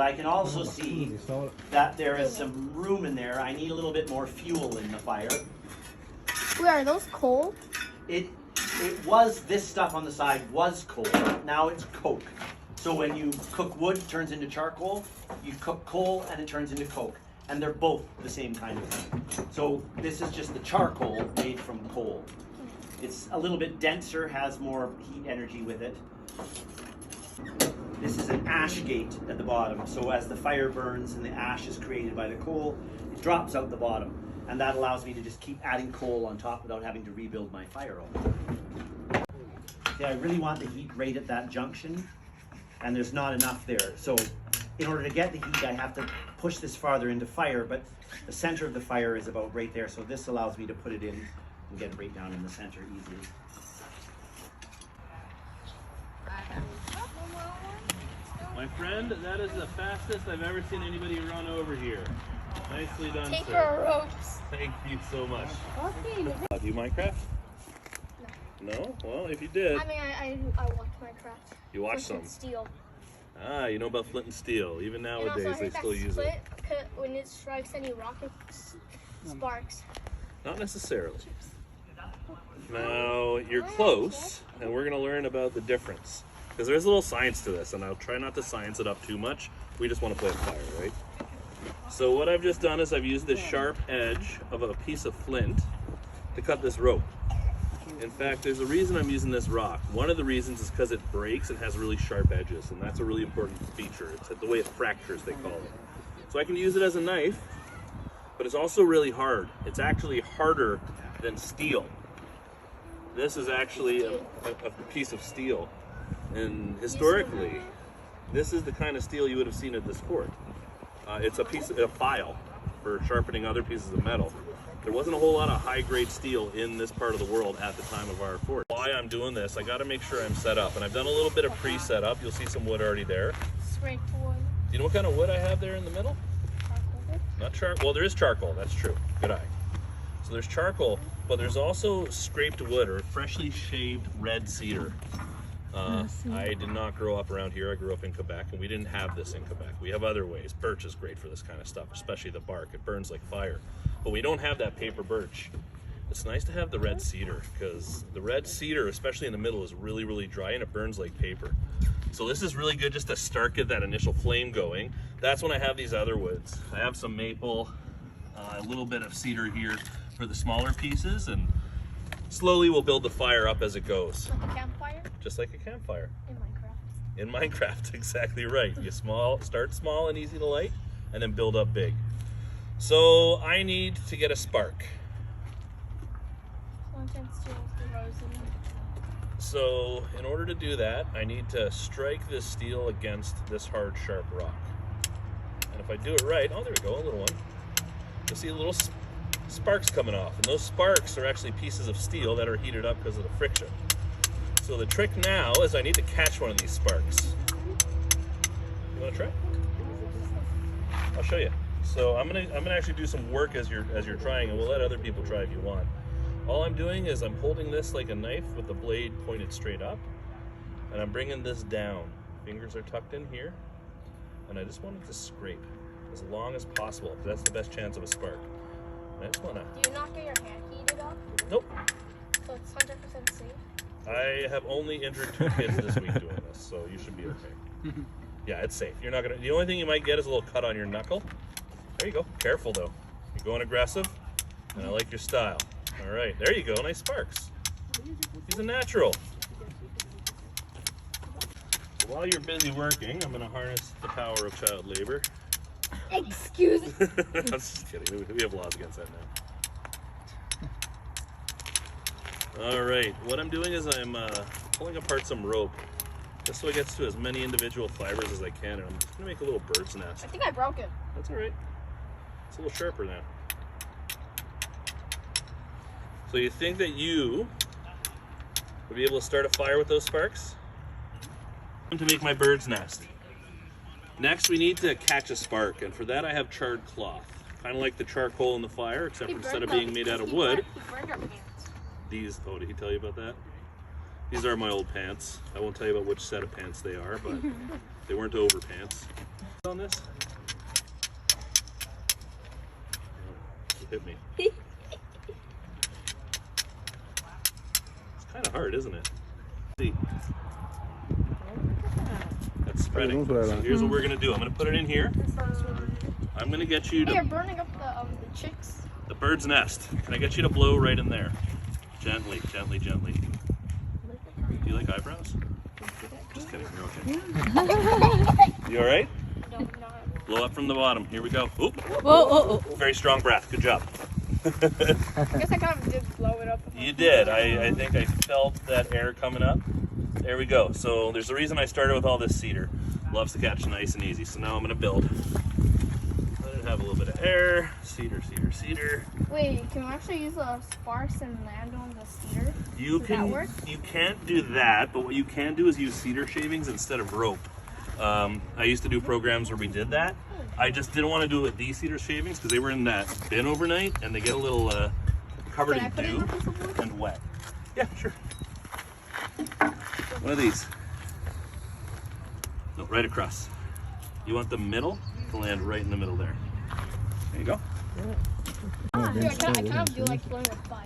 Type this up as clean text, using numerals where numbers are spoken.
I can also see that there is some room in there. I need a little bit more fuel in the fire. Wait, are those coal? It was, this stuff on the side was coal. Now it's coke. So when you cook wood, it turns into charcoal. You cook coal and it turns into coke. And they're both the same kind of thing. So this is just the charcoal made from coal. It's a little bit denser, has more heat energy with it. This is an ash gate at the bottom. So as the fire burns and the ash is created by the coal, it drops out the bottom. And that allows me to just keep adding coal on top without having to rebuild my fire hole. See, I really want the heat right at that junction, and there's not enough there. So in order to get the heat, I have to push this farther into fire, but the center of the fire is about right there. So this allows me to put it in and get it right down in the center easily. My friend, that is the fastest I've ever seen anybody run over here. Nicely done, Take sir. our ropes. Thank you so much. Do you Minecraft? No. No? Well, if you did. I mean, I watch Minecraft. You watch Flint and some? Steel. Ah, you know about flint and steel. Even And also, nowadays, I they heard still that use split, it. when it strikes any rockets, sparks. Not necessarily. Now, you're close, and we're going to learn about the difference. Because there's a little science to this, and I'll try not to science it up too much. We just want to play with fire, right? So what I've just done is I've used this sharp edge of a piece of flint to cut this rope. In fact, there's a reason I'm using this rock. One of the reasons is because it breaks and has really sharp edges, and that's a really important feature. It's the way it fractures, they call it. So I can use it as a knife, but it's also really hard. It's actually harder than steel. This is actually a piece of steel. And historically, this is the kind of steel you would have seen at this fort. It's a file for sharpening other pieces of metal. There wasn't a whole lot of high-grade steel in this part of the world at the time of our fort. While I'm doing this, I got to make sure I'm set up. And I've done a little bit of pre-setup. You'll see some wood already there. Scraped wood. Do you know what kind of wood I have there in the middle? Charcoal. Not charcoal. Well, there is charcoal. That's true. Good eye. So there's charcoal, but there's also scraped wood or freshly shaved red cedar. I did not grow up around here. I grew up in Quebec, and we didn't have this in Quebec. We have other ways. Birch is great for this kind of stuff, especially the bark. It burns like fire. but we don't have that paper birch. It's nice to have the red cedar because the red cedar, especially in the middle, is really, really dry and it burns like paper. So this is really good just to start, get that initial flame going. That's when I have these other woods. I have some maple, a little bit of cedar here for the smaller pieces, and slowly we'll build the fire up as it goes. Like a campfire Just like a campfire. in Minecraft. In Minecraft, exactly right. You start small and easy to light, and then build up big. So I need to get a spark. So in order to do that, I need to strike this steel against this hard, sharp rock. And if I do it right, oh, there we go, a little one. You'll see little sparks coming off. And those sparks are actually pieces of steel that are heated up because of the friction. So the trick now is I need to catch one of these sparks. You want to try? I'll show you. So I'm gonna actually do some work as you're trying, and we'll let other people try if you want. All I'm doing is I'm holding this like a knife with the blade pointed straight up, and I'm bringing this down. Fingers are tucked in here, and I just want it to scrape as long as possible. That's the best chance of a spark. And I just wanna. Do you not get your hand heated up? Nope. So it's 100% safe? I have only injured 2 kids this week doing this, so you should be okay. Yeah, it's safe. You're not gonna. The only thing you might get is a little cut on your knuckle. There you go. Careful though. You're going aggressive, and I like your style. All right, there you go. Nice sparks. He's a natural. So while you're busy working, I'm going to harness the power of child labor. Excuse me. I'm just kidding. We have laws against that now. All right, what I'm doing is I'm pulling apart some rope just so it gets to as many individual fibers as I can, and I'm just going to make a little bird's nest. I think I broke it. That's all right. It's a little sharper now. So you think that you would be able to start a fire with those sparks? To make my bird's nest. Next, we need to catch a spark, and for that I have charred cloth. Kind of like the charcoal in the fire, except instead of being made out of wood, these, oh, did he tell you about that? These are my old pants. I won't tell you about which set of pants they are, but they weren't over pants. On this? Hit me. It's kind of hard, isn't it? See? That's spreading. So here's what we're gonna do. I'm gonna put it in here. I'm gonna get you Hey, you're to burning up the chicks. the bird's nest. Can I get you to blow right in there? Gently, gently, gently. Do you like eyebrows? Just kidding. You're okay. You all right? No, not. Blow up from the bottom. Here we go. Oop. Whoa. Very strong breath. Good job. I guess I kind of did blow it up. You did. I think I felt that air coming up. There we go. So there's a reason I started with all this cedar. Loves to catch nice and easy. So now I'm going to build. Let it have a little bit of air. Cedar, cedar, cedar. Wait, can we actually use the sparks and land on the cedar? You Does can. that work? You can't do that, but what you can do is use cedar shavings instead of rope. I used to do programs where we did that. I just didn't want to do it with these cedar shavings because they were in that bin overnight and they get a little covered Can I in put it in dew a piece of wood? and wet. Yeah, sure. One of these. No, right across. You want the middle to land right in the middle there. There you go. Here, I kind of do like blowing with fire.